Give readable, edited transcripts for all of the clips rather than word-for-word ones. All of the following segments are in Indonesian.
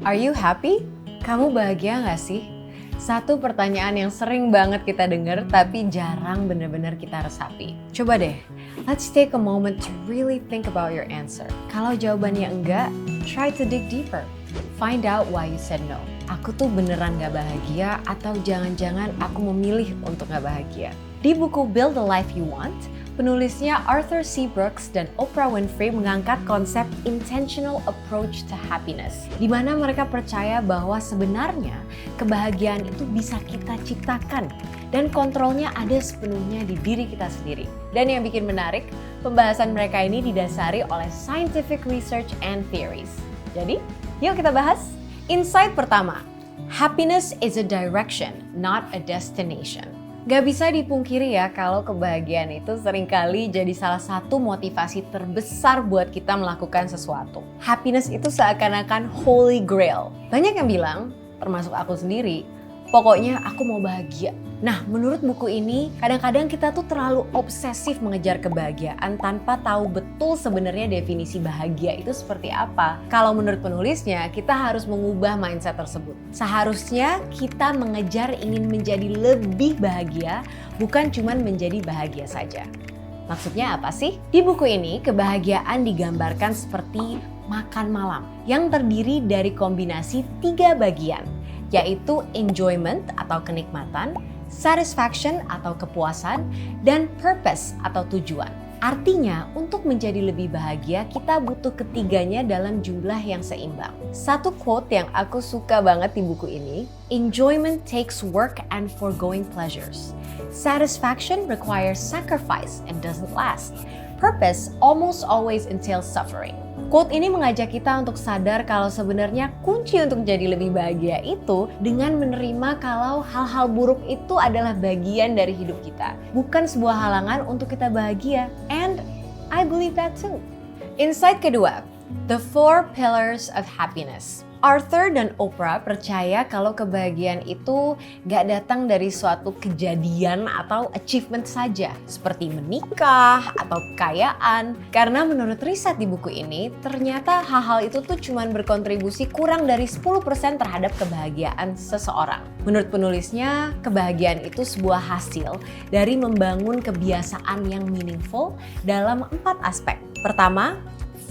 Are you happy? Kamu bahagia nggak sih? Satu pertanyaan yang sering banget kita dengar tapi jarang benar-benar kita resapi. Coba deh, let's take a moment to really think about your answer. Kalau jawabannya enggak, try to dig deeper. Find out why you said no. Aku tuh beneran gak bahagia atau jangan-jangan aku memilih untuk gak bahagia. Di buku Build the Life You Want, penulisnya Arthur C. Brooks dan Oprah Winfrey mengangkat konsep intentional approach to happiness, di mana mereka percaya bahwa sebenarnya kebahagiaan itu bisa kita ciptakan dan kontrolnya ada sepenuhnya di diri kita sendiri. Dan yang bikin menarik, pembahasan mereka ini didasari oleh scientific research and theories. Jadi, yuk kita bahas. Insight pertama, happiness is a direction, not a destination. Gak bisa dipungkiri ya kalau kebahagiaan itu seringkali jadi salah satu motivasi terbesar buat kita melakukan sesuatu. Happiness itu seakan-akan holy grail. Banyak yang bilang, termasuk aku sendiri, pokoknya aku mau bahagia. Nah, menurut buku ini, kadang-kadang kita tuh terlalu obsesif mengejar kebahagiaan tanpa tahu betul sebenarnya definisi bahagia itu seperti apa. Kalau menurut penulisnya, kita harus mengubah mindset tersebut. Seharusnya kita mengejar ingin menjadi lebih bahagia, bukan cuman menjadi bahagia saja. Maksudnya apa sih? Di buku ini, kebahagiaan digambarkan seperti makan malam yang terdiri dari kombinasi 3 bagian, yaitu enjoyment atau kenikmatan, satisfaction atau kepuasan, dan purpose atau tujuan. Artinya, untuk menjadi lebih bahagia, kita butuh ketiganya dalam jumlah yang seimbang. Satu quote yang aku suka banget di buku ini, enjoyment takes work and foregoing pleasures. Satisfaction requires sacrifice and doesn't last. Purpose almost always entails suffering. Quote ini mengajak kita untuk sadar kalau sebenarnya kunci untuk jadi lebih bahagia itu dengan menerima kalau hal-hal buruk itu adalah bagian dari hidup kita. Bukan sebuah halangan untuk kita bahagia. And I believe that too. Insight kedua, the 4 pillars of happiness. Arthur dan Oprah percaya kalau kebahagiaan itu gak datang dari suatu kejadian atau achievement saja, seperti menikah atau kekayaan. Karena menurut riset di buku ini, ternyata hal-hal itu tuh cuman berkontribusi kurang dari 10% terhadap kebahagiaan seseorang. Menurut penulisnya, kebahagiaan itu sebuah hasil dari membangun kebiasaan yang meaningful dalam 4 aspek. Pertama,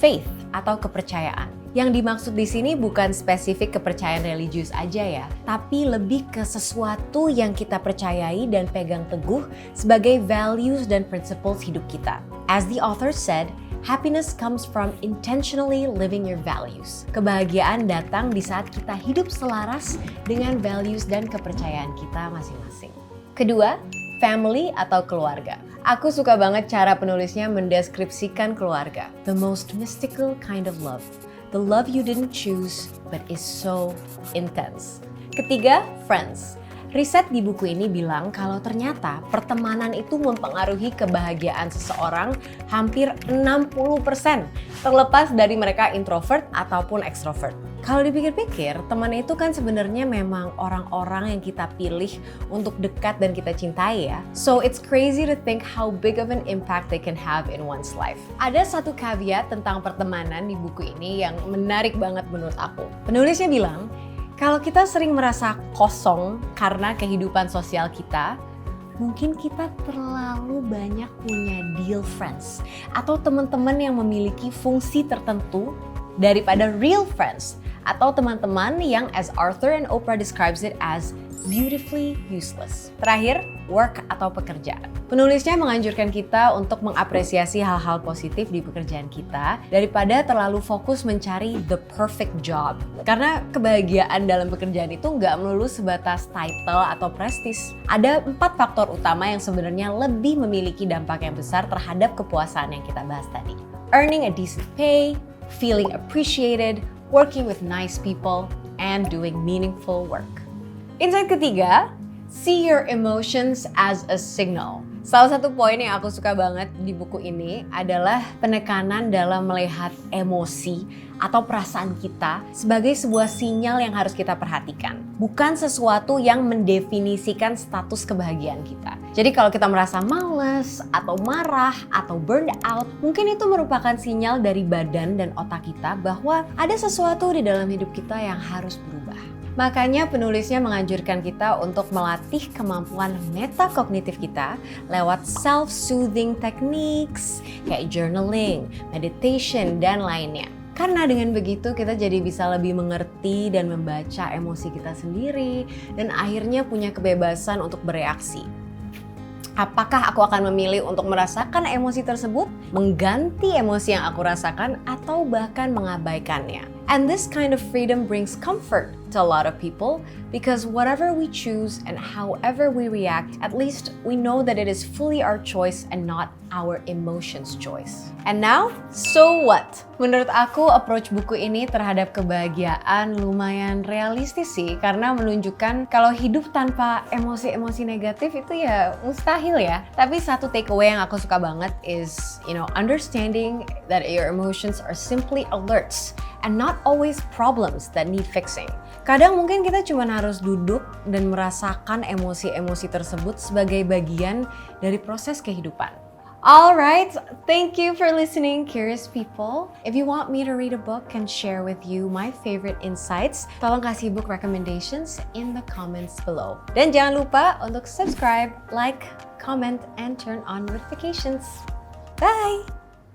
faith atau kepercayaan. Yang dimaksud di sini bukan spesifik kepercayaan religius aja ya, tapi lebih ke sesuatu yang kita percayai dan pegang teguh sebagai values dan principles hidup kita. As the author said, happiness comes from intentionally living your values. Kebahagiaan datang di saat kita hidup selaras dengan values dan kepercayaan kita masing-masing. Kedua, family atau keluarga. Aku suka banget cara penulisnya mendeskripsikan keluarga. The most mystical kind of love. The love you didn't choose, but is so intense. Ketiga, friends. Riset di buku ini bilang kalau ternyata pertemanan itu mempengaruhi kebahagiaan seseorang hampir 60%, terlepas dari mereka introvert ataupun extrovert. Kalau dipikir-pikir, teman itu kan sebenarnya memang orang-orang yang kita pilih untuk dekat dan kita cintai ya. So it's crazy to think how big of an impact they can have in one's life. Ada satu caveat tentang pertemanan di buku ini yang menarik banget menurut aku. Penulisnya bilang, kalau kita sering merasa kosong karena kehidupan sosial kita, mungkin kita terlalu banyak punya deal friends atau teman-teman yang memiliki fungsi tertentu daripada real friends atau teman-teman yang as Arthur and Oprah describes it as beautifully useless. Terakhir, work atau pekerjaan. Penulisnya menganjurkan kita untuk mengapresiasi hal-hal positif di pekerjaan kita daripada terlalu fokus mencari the perfect job. Karena kebahagiaan dalam pekerjaan itu nggak melulu sebatas title atau prestis. Ada 4 faktor utama yang sebenarnya lebih memiliki dampak yang besar terhadap kepuasan yang kita bahas tadi. Earning a decent pay, feeling appreciated, working with nice people, and doing meaningful work. Insight ketiga, see your emotions as a signal. Salah satu poin yang aku suka banget di buku ini adalah penekanan dalam melihat emosi atau perasaan kita sebagai sebuah sinyal yang harus kita perhatikan. Bukan sesuatu yang mendefinisikan status kebahagiaan kita. Jadi kalau kita merasa males, atau marah, atau burned out, mungkin itu merupakan sinyal dari badan dan otak kita bahwa ada sesuatu di dalam hidup kita yang harus berubah. Makanya penulisnya menganjurkan kita untuk melatih kemampuan metakognitif kita lewat self-soothing techniques kayak journaling, meditation, dan lainnya. Karena dengan begitu kita jadi bisa lebih mengerti dan membaca emosi kita sendiri dan akhirnya punya kebebasan untuk bereaksi. Apakah aku akan memilih untuk merasakan emosi tersebut, mengganti emosi yang aku rasakan, atau bahkan mengabaikannya? And this kind of freedom brings comfort to a lot of people because whatever we choose and however we react, at least we know that it is fully our choice and not our emotions' choice. And now, so what? Menurut aku, approach buku ini terhadap kebahagiaan lumayan realistis sih karena menunjukkan kalau hidup tanpa emosi-emosi negatif itu ya mustahil ya. Tapi satu takeaway yang aku suka banget is, understanding that your emotions are simply alerts and not always problems that need fixing. Kadang mungkin kita cuma harus duduk dan merasakan emosi-emosi tersebut sebagai bagian dari proses kehidupan. Alright, thank you for listening, curious people. If you want me to read a book and share with you my favorite insights, tolong kasih book recommendations in the comments below. Dan jangan lupa untuk subscribe, like, comment, and turn on notifications. Bye!